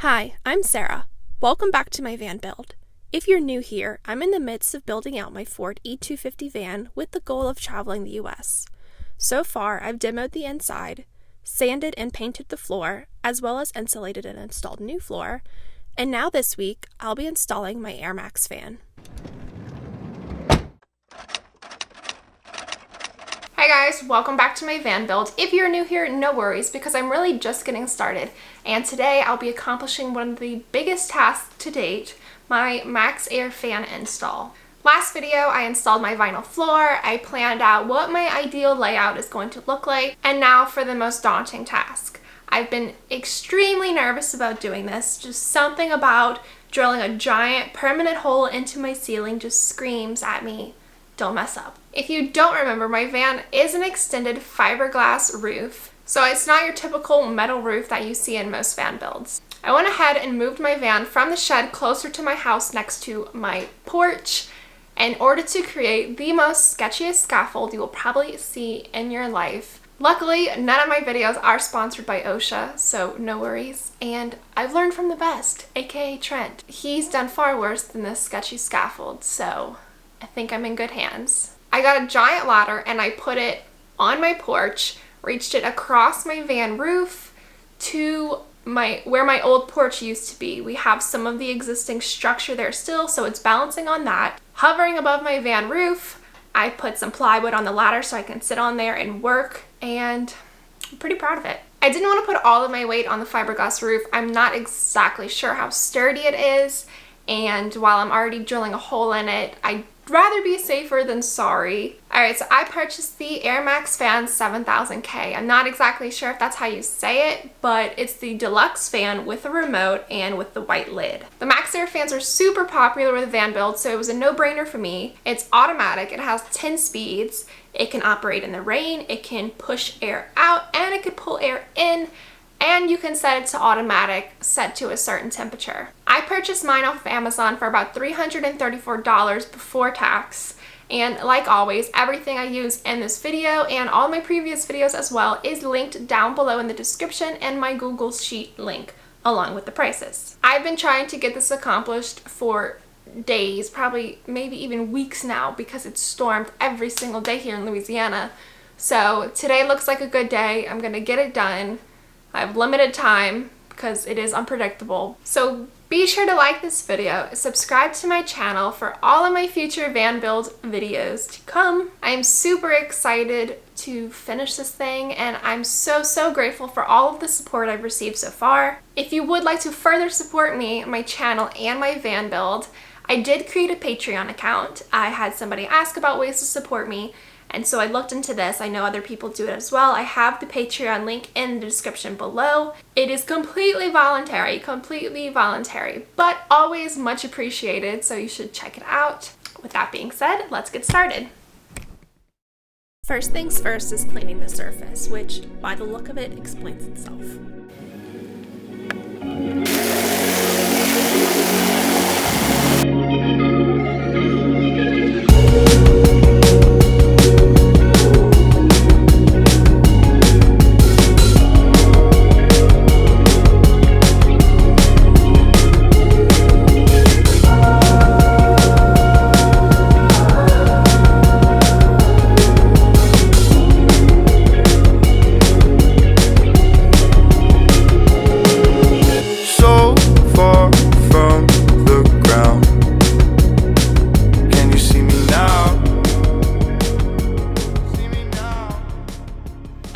Hi, I'm Sarah. Welcome back to my van build. If you're new here, I'm in the midst of building out my Ford E250 van with the goal of traveling the US. So far, I've demoed the inside, sanded and painted the floor, as well as insulated and installed new floor, and now this week, I'll be installing my Air Max fan. Hi guys, welcome back to my van build. If you're new here, no worries because I'm really just getting started. And today I'll be accomplishing one of the biggest tasks to date, my Maxxair fan install. Last video I installed my vinyl floor, I planned out what my ideal layout is going to look like, and now for the most daunting task. I've been extremely nervous about doing this, just something about drilling a giant permanent hole into my ceiling just screams at me, don't mess up. If you don't remember, my van is an extended fiberglass roof, so it's not your typical metal roof that you see in most van builds. I went ahead and moved my van from the shed closer to my house next to my porch in order to create the most sketchiest scaffold you will probably see in your life. Luckily, none of my videos are sponsored by OSHA, so no worries. And I've learned from the best, aka Trent. He's done far worse than this sketchy scaffold, so I think I'm in good hands. I got a giant ladder and I put it on my porch, reached it across my van roof to where my old porch used to be. We have some of the existing structure there still, so it's balancing on that. Hovering above my van roof, I put some plywood on the ladder so I can sit on there and work, and I'm pretty proud of it. I didn't want to put all of my weight on the fiberglass roof. I'm not exactly sure how sturdy it is, and while I'm already drilling a hole in it, I'd rather be safer than sorry. Alright, so I purchased the Air Max fan 7000K. I'm not exactly sure if that's how you say it, but it's the deluxe fan with a remote and with the white lid. The Maxxair fans are super popular with van builds, so it was a no-brainer for me. It's automatic, it has 10 speeds, it can operate in the rain, it can push air out, and it can pull air in, and you can set it to automatic, set to a certain temperature. I purchased mine off of Amazon for about $334 before tax, and like always, everything I use in this video and all my previous videos as well is linked down below in the description and my Google Sheet link along with the prices. I've been trying to get this accomplished for days, probably maybe even weeks now, because it's stormed every single day here in Louisiana. So today looks like a good day. I'm gonna get it done. I have limited time because it is unpredictable. So be sure to like this video, subscribe to my channel for all of my future van build videos to come. I'm super excited to finish this thing, and I'm so grateful for all of the support I've received so far. If you would like to further support me, my channel, and my van build, I did create a Patreon account. I had somebody ask about ways to support me, and so I looked into this. I know other people do it as well. I have the Patreon link in the description below. It is completely voluntary, but always much appreciated, so you should check it out. With that being said, let's get started. First things first is cleaning the surface, which, by the look of it, explains itself.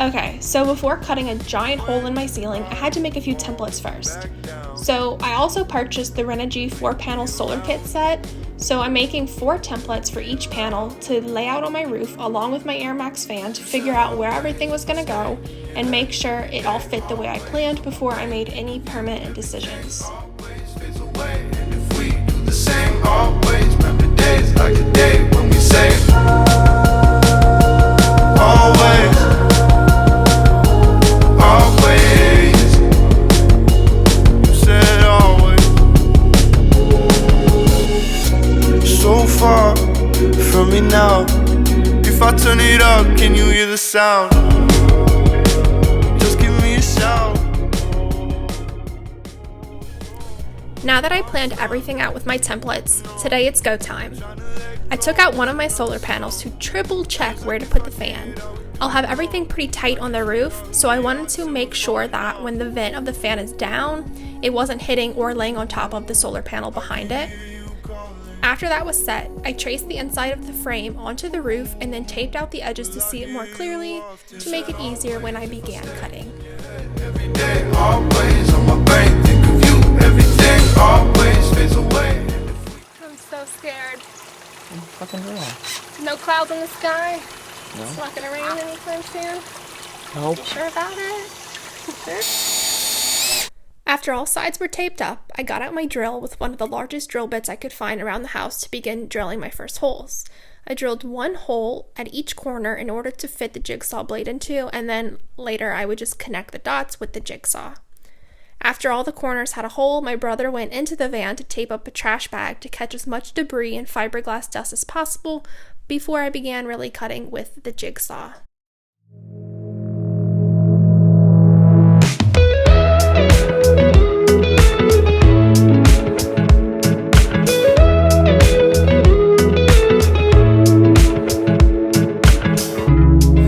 Okay, so before cutting a giant hole in my ceiling, I had to make a few templates first. So I also purchased the Renogy 4-panel solar kit set, so I'm making 4 templates for each panel to lay out on my roof along with my Air Max fan to figure out where everything was going to go and make sure it all fit the way I planned before I made any permanent decisions. Now, if I turn it up, can you hear the sound? Just give me a shout. Now that I planned everything out with my templates, today it's go time. I took out one of my solar panels to triple check where to put the fan. I'll have everything pretty tight on the roof, so I wanted to make sure that when the vent of the fan is down, it wasn't hitting or laying on top of the solar panel behind it. After that was set, I traced the inside of the frame onto the roof and then taped out the edges to see it more clearly to make it easier when I began cutting. Every day, always on my brain, think of you. Everything always fades away. I'm so scared. Fucking real. No clouds in the sky. No. It's not gonna rain anytime soon. Nope. You sure about it? You sure? After all sides were taped up, I got out my drill with one of the largest drill bits I could find around the house to begin drilling my first holes. I drilled one hole at each corner in order to fit the jigsaw blade into, and then later I would just connect the dots with the jigsaw. After all the corners had a hole, my brother went into the van to tape up a trash bag to catch as much debris and fiberglass dust as possible before I began really cutting with the jigsaw.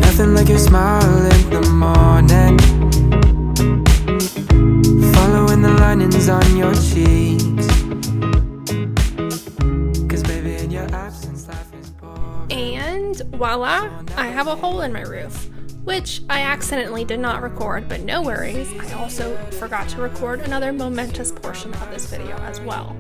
Nothing like your smile in the morning, following the linings on your cheeks. 'Cause baby, in your absence, life is boring. And voila, I have a hole in my roof, which I accidentally did not record, but no worries, I also forgot to record another momentous portion of this video as well.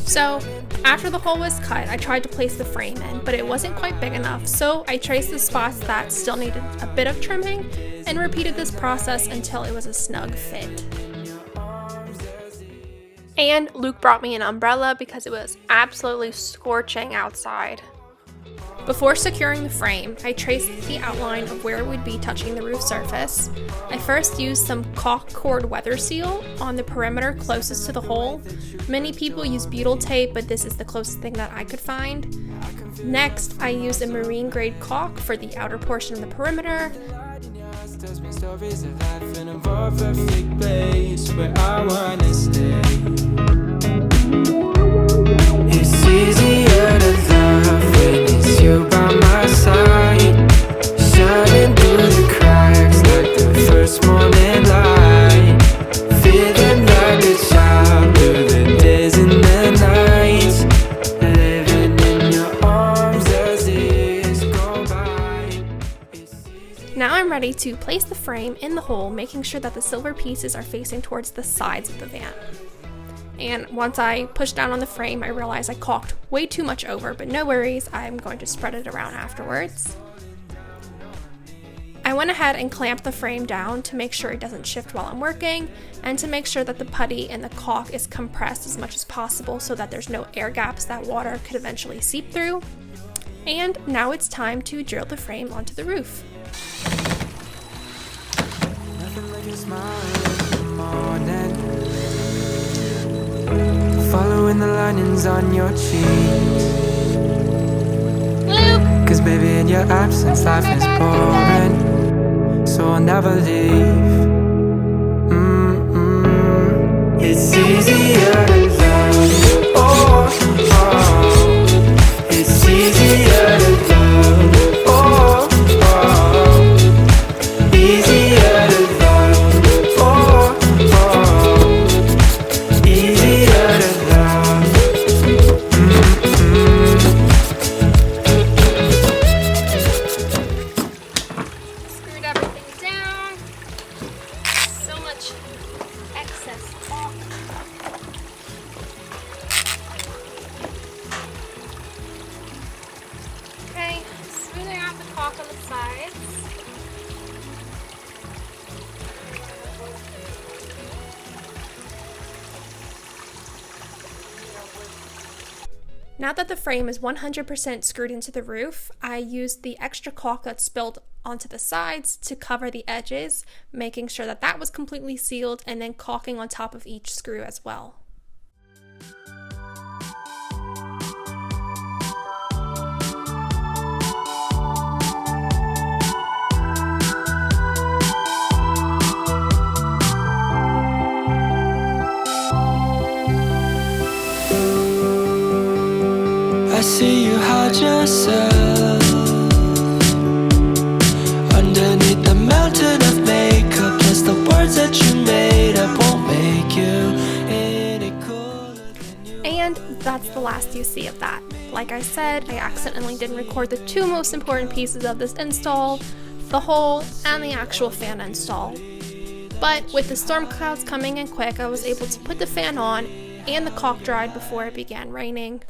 So, after the hole was cut, I tried to place the frame in, but it wasn't quite big enough, so I traced the spots that still needed a bit of trimming and repeated this process until it was a snug fit. And Luke brought me an umbrella because it was absolutely scorching outside. Before securing the frame, I traced the outline of where it would be touching the roof surface. I first used some caulk cord weather seal on the perimeter closest to the hole. Many people use butyl tape, but this is the closest thing that I could find. Next, I used a marine grade caulk for the outer portion of the perimeter. Tells me stories of life in a more perfect place where I wanna stay. It's easier to love when it's you by my side, shining through the cracks like the first morning light, feeling like a child through the days and the nights, living in your arms as years go by. Now I'm ready to place the frame in the hole, making sure that the silver pieces are facing towards the sides of the van. And once I pushed down on the frame, I realized I caulked way too much over, but no worries, I'm going to spread it around afterwards. I went ahead and clamped the frame down to make sure it doesn't shift while I'm working, and to make sure that the putty and the caulk is compressed as much as possible so that there's no air gaps that water could eventually seep through. And now it's time to drill the frame onto the roof. Nothing like your smile in the morning, following the linings on your cheeks. Luke! 'Cause baby, in your absence, life is boring, so I'll never leave. It's easier to love. Oh, oh. It's easier to love. Oh, oh. Easier to love. Oh, oh. Easier to love. Screwed everything down. So much excess caulk. Okay, smoothing out the caulk on the sides. Now that the frame is 100% screwed into the roof, I used the extra caulk that spilled onto the sides to cover the edges, making sure that that was completely sealed, and then caulking on top of each screw as well. I see you hide yourself underneath the mountain of makeup. Plus the words that you made up won't make you any cooler than you. And that's the last you see of that. Like I said, I accidentally didn't record the two most important pieces of this install, the hole and the actual fan install. But with the storm clouds coming in quick, I was able to put the fan on and the caulk dried before it began raining.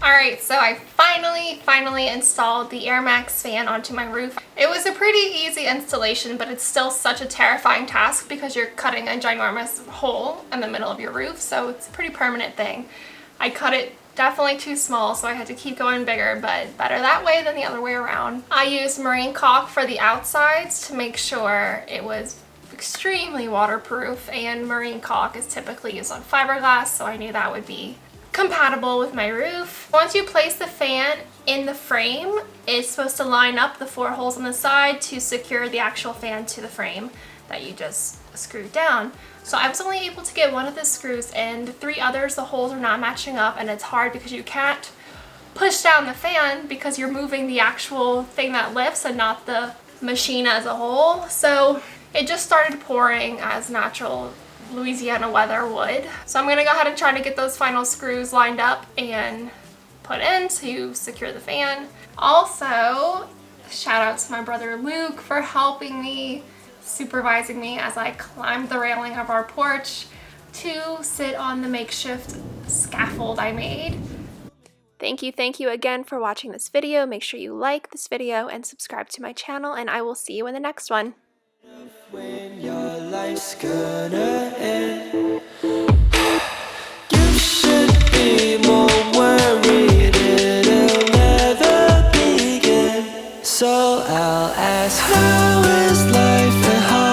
Alright, so I finally installed the Air Max fan onto my roof. It was a pretty easy installation, but it's still such a terrifying task because you're cutting a ginormous hole in the middle of your roof, so it's a pretty permanent thing. I cut it definitely too small, so I had to keep going bigger, but better that way than the other way around. I used marine caulk for the outsides to make sure it was extremely waterproof, and marine caulk is typically used on fiberglass, so I knew that would be compatible with my roof. Once you place the fan in the frame, it's supposed to line up the 4 holes on the side to secure the actual fan to the frame that you just screwed down. So I was only able to get one of the screws in. The 3 others, the holes are not matching up, and it's hard because you can't push down the fan because you're moving the actual thing that lifts and not the machine as a whole. So it just started pouring as natural Louisiana weather would. So I'm gonna go ahead and try to get those final screws lined up and put in to secure the fan. Also, shout out to my brother Luke for helping me, supervising me as I climbed the railing of our porch to sit on the makeshift scaffold I made. Thank you again for watching this video. Make sure you like this video and subscribe to my channel, and I will see you in the next one. When your life's gonna end, you should be more worried it'll never begin. So I'll ask, how is life and how